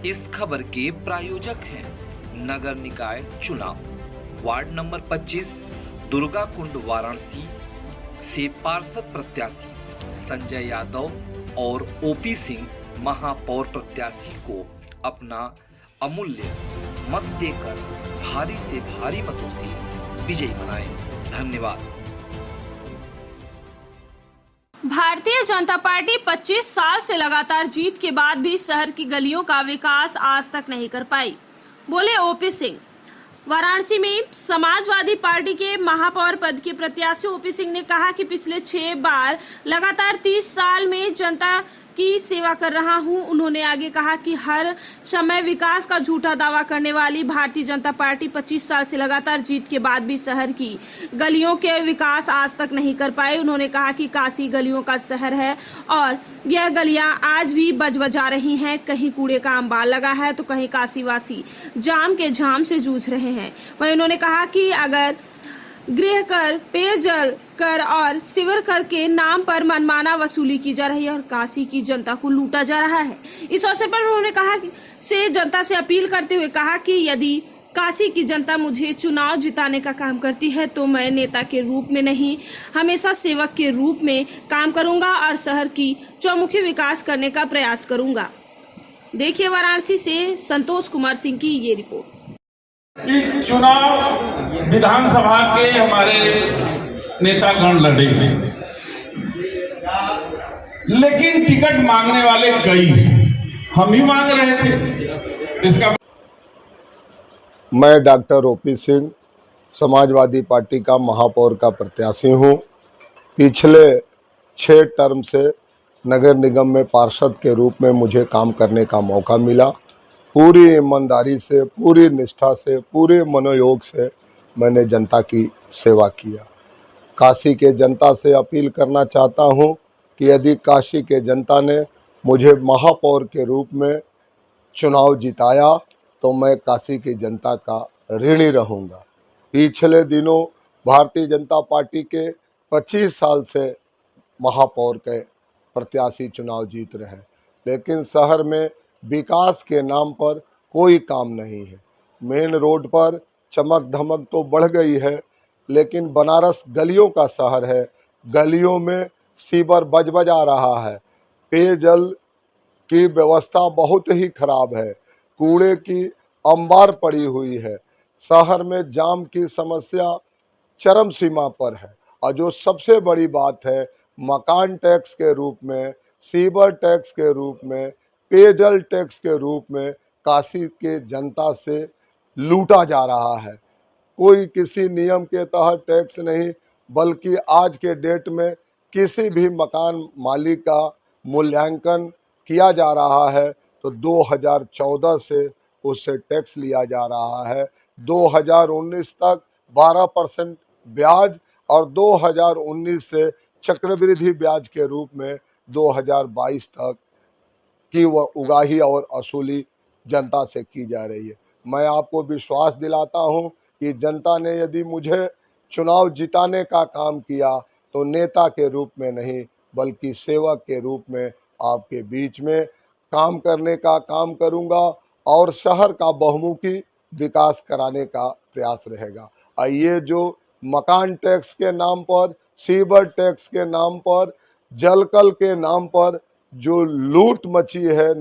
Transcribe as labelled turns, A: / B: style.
A: इस खबर के प्रायोजक हैं नगर निकाय चुनाव, वार्ड नंबर 25, दुर्गा कुंड, वाराणसी से पार्षद प्रत्याशी संजय यादव और ओपी सिंह महापौर प्रत्याशी को अपना अमूल्य मत देकर भारी से भारी मतों से विजयी बनाएं। धन्यवाद।
B: भारतीय जनता पार्टी 25 साल से लगातार जीत के बाद भी शहर की गलियों का विकास आज तक नहीं कर पाई, बोले ओपी सिंह। वाराणसी में समाजवादी पार्टी के महापौर पद के प्रत्याशी ओपी सिंह ने कहा कि पिछले 6 बार लगातार 30 साल में जनता की सेवा कर रहा हूं। उन्होंने आगे कहा कि हर समय विकास का झूठा दावा करने वाली भारतीय जनता पार्टी 25 साल से लगातार जीत के बाद भी शहर की गलियों के विकास आज तक नहीं कर पाए। उन्होंने कहा कि काशी गलियों का शहर है और यह गलियां आज भी बजा रही हैं। कहीं कूड़े का अंबार लगा है तो कहीं काशीवासी जाम के झाम से जूझ रहे हैं। वहीं उन्होंने कहा कि अगर गृह कर, पेयजल कर और सिवर कर के नाम पर मनमाना वसूली की जा रही है और काशी की जनता को लूटा जा रहा है। इस अवसर पर उन्होंने कहा से जनता से अपील करते हुए कहा कि यदि काशी की जनता मुझे चुनाव जिताने का काम करती है तो मैं नेता के रूप में नहीं, हमेशा सेवक के रूप में काम करूंगा और शहर की चौमुखी विकास करने का प्रयास करूंगा। देखिए वाराणसी से संतोष कुमार सिंह की ये रिपोर्ट।
C: कि चुनाव विधानसभा के हमारे नेतागण लड़े हैं, लेकिन टिकट मांगने वाले कई हैं। हम ही मांग रहे थे। इसका
D: मैं doctor OP Singh Samajwadi party का महापौर का प्रत्याशी हूं। पिछले 6 टर्म से नगर निगम में पार्षद के रूप में मुझे काम करने का मौका मिला। पूरी ईमानदारी से, पूरी निष्ठा से, पूरे मनोयोग से मैंने जनता की सेवा किया। काशी के जनता से अपील करना चाहता हूं कि यदि काशी के जनता ने मुझे महापौर के रूप में चुनाव जिताया तो मैं काशी की जनता का ऋणी रहूंगा। पिछले दिनों भारतीय जनता पार्टी के 25 साल से महापौर के प्रत्याशी चुनाव जीत रहे, लेकिन शहर में विकास के नाम पर कोई काम नहीं है। मेन रोड पर चमक धमक तो बढ़ गई है, लेकिन बनारस गलियों का शहर है। गलियों में सीवर बज आ रहा है। पेयजल की व्यवस्था बहुत ही खराब है। कूड़े की अंबार पड़ी हुई है। शहर में जाम की समस्या चरम सीमा पर है। और जो सबसे बड़ी बात है, मकान टैक्स के रूप में, सीवर टैक्स के रूप में, पेयजल टैक्स के रूप में काशी के जनता से लूटा जा रहा है। कोई किसी नियम के तहत टैक्स नहीं, बल्कि आज के डेट में किसी भी मकान मालिक का मूल्यांकन किया जा रहा है तो 2014 से उससे टैक्स लिया जा रहा है। 2019 तक 12% ब्याज और 2019 से चक्रवृद्धि ब्याज के रूप में 2022 तक की वह उगाही और असूली जनता से की जा रही है। मैं आपको विश्वास दिलाता हूं कि जनता ने यदि मुझे चुनाव जिताने का काम किया तो नेता के रूप में नहीं, बल्कि सेवक के रूप में आपके बीच में काम करने का काम करूंगा और शहर का बहुमुखी विकास कराने का प्रयास रहेगा। और ये जो मकान टैक्स के नाम पर, सीवर टैक्स के नाम पर, जलकल के नाम पर जो लूट मची है